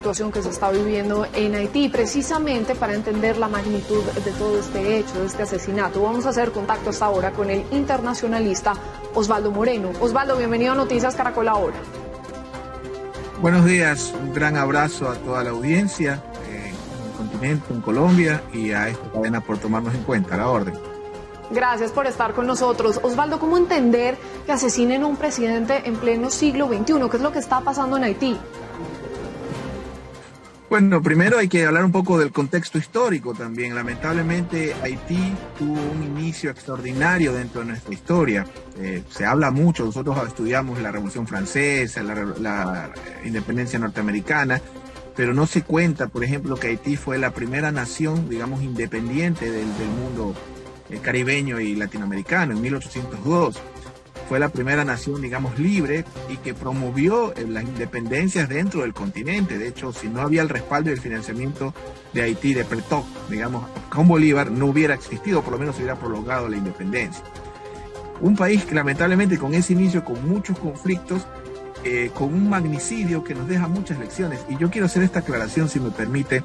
situación que se está viviendo en Haití, precisamente para entender la magnitud de todo este hecho, de este asesinato. Vamos a hacer contacto hasta ahora con el internacionalista Osvaldo Moreno. Osvaldo, bienvenido a Noticias Caracol Ahora. Buenos días, un gran abrazo a toda la audiencia en el continente, en Colombia, y a esta cadena por tomarnos en cuenta. A la orden. Gracias por estar con nosotros. Osvaldo, ¿cómo entender que asesinen a un presidente en pleno siglo XXI? ¿Qué es lo que está pasando en Haití? Bueno, primero hay que hablar un poco del contexto histórico también. Lamentablemente, Haití tuvo un inicio extraordinario dentro de nuestra historia. Se habla mucho, nosotros estudiamos la Revolución Francesa, la independencia norteamericana, pero no se cuenta, por ejemplo, que Haití fue la primera nación, digamos, independiente del mundo caribeño y latinoamericano en 1802. Fue la primera nación, digamos, libre y que promovió las independencias dentro del continente. De hecho, si no había el respaldo y el financiamiento de Haití, de Pretok, digamos, con Bolívar, no hubiera existido, por lo menos se hubiera prolongado la independencia. Un país que lamentablemente con ese inicio, con muchos conflictos, con un magnicidio que nos deja muchas lecciones. Y yo quiero hacer esta aclaración, si me permite.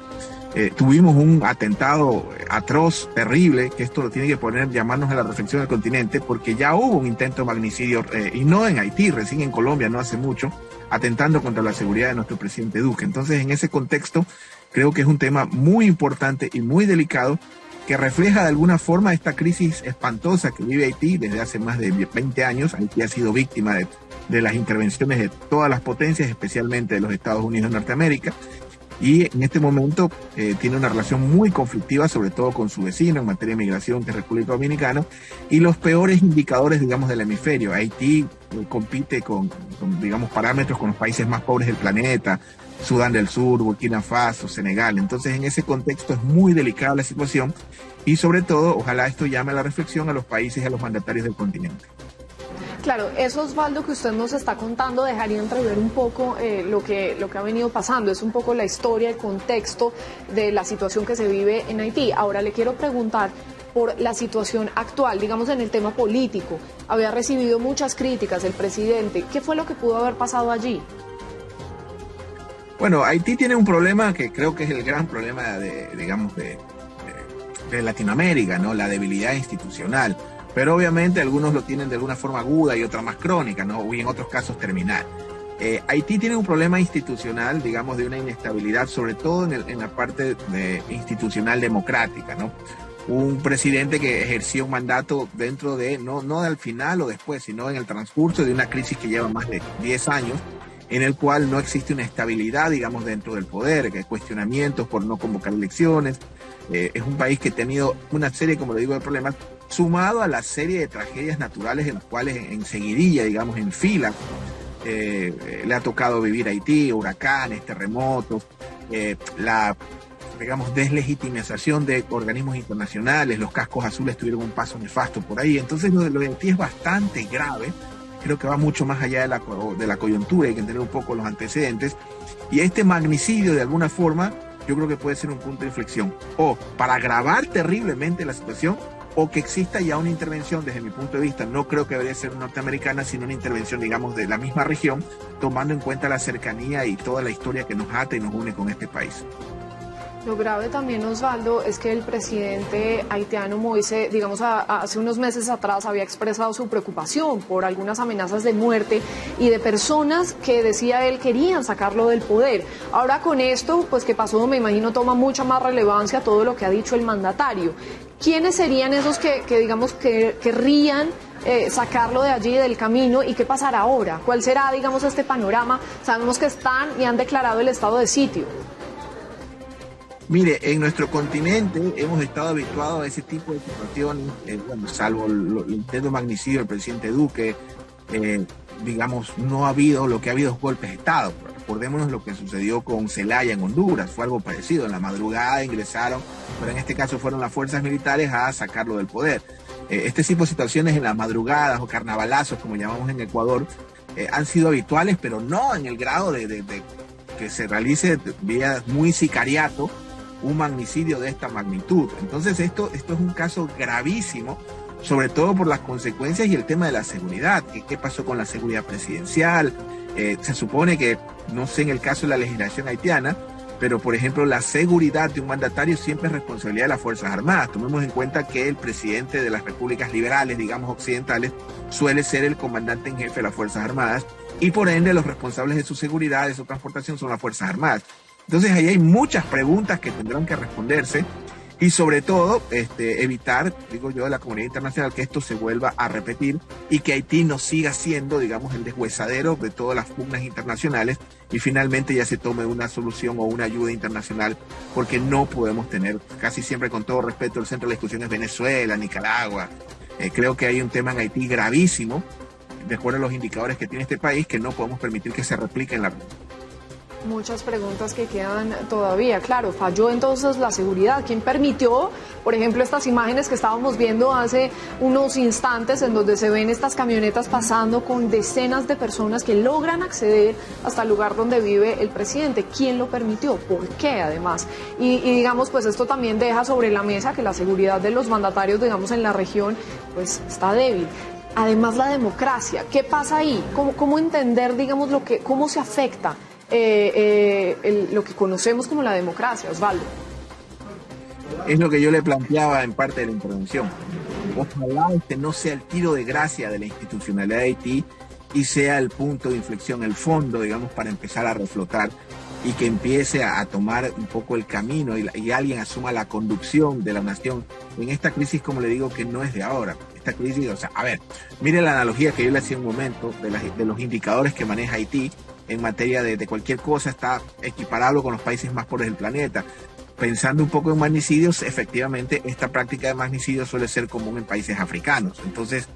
Tuvimos un atentado atroz, terrible, que esto lo tiene que llamarnos a la reflexión del continente, porque ya hubo un intento de magnicidio, y no en Haití, recién en Colombia, no hace mucho, atentando contra la seguridad de nuestro presidente Duque. Entonces, en ese contexto, creo que es un tema muy importante y muy delicado, que refleja de alguna forma esta crisis espantosa que vive Haití desde hace más de 20 años. Haití ha sido víctima de las intervenciones de todas las potencias, especialmente de los Estados Unidos de Norteamérica, y en este momento tiene una relación muy conflictiva, sobre todo con su vecino en materia de migración, que es República Dominicana, y los peores indicadores, digamos, del hemisferio. Haití compite con, digamos, parámetros con los países más pobres del planeta, Sudán del Sur, Burkina Faso, Senegal. Entonces, en ese contexto es muy delicada la situación y, sobre todo, ojalá esto llame a la reflexión a los países y a los mandatarios del continente. Claro, eso, Osvaldo, que usted nos está contando dejaría entrever un poco lo que ha venido pasando. Es un poco la historia, el contexto de la situación que se vive en Haití. Ahora le quiero preguntar por la situación actual, digamos en el tema político. Había recibido muchas críticas el presidente. ¿Qué fue lo que pudo haber pasado allí? Bueno, Haití tiene un problema que creo que es el gran problema de Latinoamérica, ¿no? La debilidad institucional. Pero obviamente algunos lo tienen de alguna forma aguda y otra más crónica, ¿no? Y en otros casos terminal. Haití tiene un problema institucional, digamos, de una inestabilidad, sobre todo en la parte institucional democrática, ¿no? Un presidente que ejerció un mandato dentro de, no al final o después, sino en el transcurso de una crisis que lleva más de 10 años, en el cual no existe una estabilidad, digamos, dentro del poder, que hay cuestionamientos por no convocar elecciones. Es un país que ha tenido una serie, como le digo, de problemas, sumado a la serie de tragedias naturales en las cuales en seguidilla, digamos, en fila, le ha tocado vivir a Haití, huracanes, terremotos, la, digamos, deslegitimización de organismos internacionales, los cascos azules tuvieron un paso nefasto por ahí. Entonces lo de Haití es bastante grave, creo que va mucho más allá de la coyuntura, hay que entender un poco los antecedentes, y este magnicidio de alguna forma yo creo que puede ser un punto de inflexión, o para agravar terriblemente la situación, o que exista ya una intervención, desde mi punto de vista, no creo que debería ser norteamericana, sino una intervención, digamos, de la misma región, tomando en cuenta la cercanía y toda la historia que nos ata y nos une con este país. Lo grave también, Osvaldo, es que el presidente haitiano Moise, digamos, hace unos meses atrás había expresado su preocupación por algunas amenazas de muerte y de personas que, decía él, querían sacarlo del poder. Ahora con esto, pues que pasó, me imagino, toma mucha más relevancia todo lo que ha dicho el mandatario. ¿Quiénes serían esos que digamos, que querrían sacarlo de allí, del camino, y qué pasará ahora? ¿Cuál será, digamos, este panorama? Sabemos que están y han declarado el estado de sitio. Mire, en nuestro continente hemos estado habituados a ese tipo de situaciones, bueno, salvo el intento de magnicidio del presidente Duque, digamos, no ha habido, lo que ha habido es golpes de Estado. Recordémonos lo que sucedió con Zelaya en Honduras, fue algo parecido, en la madrugada ingresaron, pero en este caso fueron las fuerzas militares a sacarlo del poder. Este tipo de situaciones en las madrugadas o carnavalazos, como llamamos en Ecuador, han sido habituales, pero no en el grado de que se realice vía muy sicariato un magnicidio de esta magnitud. Entonces esto es un caso gravísimo, sobre todo por las consecuencias y el tema de la seguridad. ¿Qué pasó con la seguridad presidencial? Se supone que, no sé en el caso de la legislación haitiana, pero por ejemplo la seguridad de un mandatario siempre es responsabilidad de las Fuerzas Armadas. Tomemos en cuenta que el presidente de las repúblicas liberales, digamos occidentales, suele ser el comandante en jefe de las Fuerzas Armadas y por ende los responsables de su seguridad, de su transportación son las Fuerzas Armadas. Entonces ahí hay muchas preguntas que tendrán que responderse y sobre todo evitar, digo yo, de la comunidad internacional que esto se vuelva a repetir y que Haití no siga siendo, digamos, el deshuesadero de todas las pugnas internacionales y finalmente ya se tome una solución o una ayuda internacional, porque no podemos tener, casi siempre con todo respeto, el centro de la discusión es Venezuela, Nicaragua. Creo que hay un tema en Haití gravísimo, de acuerdo a los indicadores que tiene este país, que no podemos permitir que se replique en la región. Muchas preguntas que quedan todavía. Claro, falló entonces la seguridad. ¿Quién permitió, por ejemplo, estas imágenes que estábamos viendo hace unos instantes en donde se ven estas camionetas pasando con decenas de personas que logran acceder hasta el lugar donde vive el presidente? ¿Quién lo permitió? ¿Por qué, además? Y digamos, pues esto también deja sobre la mesa que la seguridad de los mandatarios, digamos, en la región, pues está débil. Además, la democracia. ¿Qué pasa ahí? ¿Cómo entender, digamos, cómo se afecta lo que conocemos como la democracia, Osvaldo? Es lo que yo le planteaba en parte de la intervención. Ojalá no sea el tiro de gracia de la institucionalidad de Haití y sea el punto de inflexión, el fondo, digamos, para empezar a reflotar y que empiece a tomar un poco el camino y alguien asuma la conducción de la nación en esta crisis, como le digo, que no es de ahora. Esta crisis, o sea, a ver, mire la analogía que yo le hacía un momento de los indicadores que maneja Haití en materia de cualquier cosa, está equiparable con los países más pobres del planeta. Pensando un poco en magnicidios, efectivamente esta práctica de magnicidios suele ser común en países africanos. Entonces,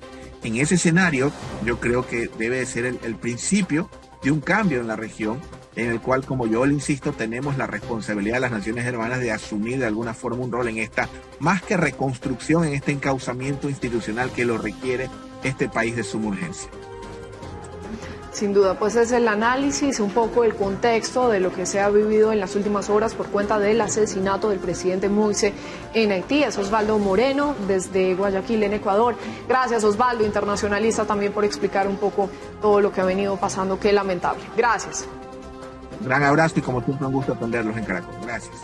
en ese escenario, yo creo que debe ser el principio de un cambio en la región, en el cual, como yo le insisto, tenemos la responsabilidad de las naciones hermanas de asumir de alguna forma un rol en esta, más que reconstrucción, en este encauzamiento institucional que lo requiere este país de suma urgencia. Sin duda, pues es el análisis, un poco el contexto de lo que se ha vivido en las últimas horas por cuenta del asesinato del presidente Moise en Haití. Es Osvaldo Moreno, desde Guayaquil, en Ecuador. Gracias, Osvaldo, internacionalista, también por explicar un poco todo lo que ha venido pasando. Qué lamentable. Gracias. Un gran abrazo y como siempre un gusto atenderlos en Caracol. Gracias.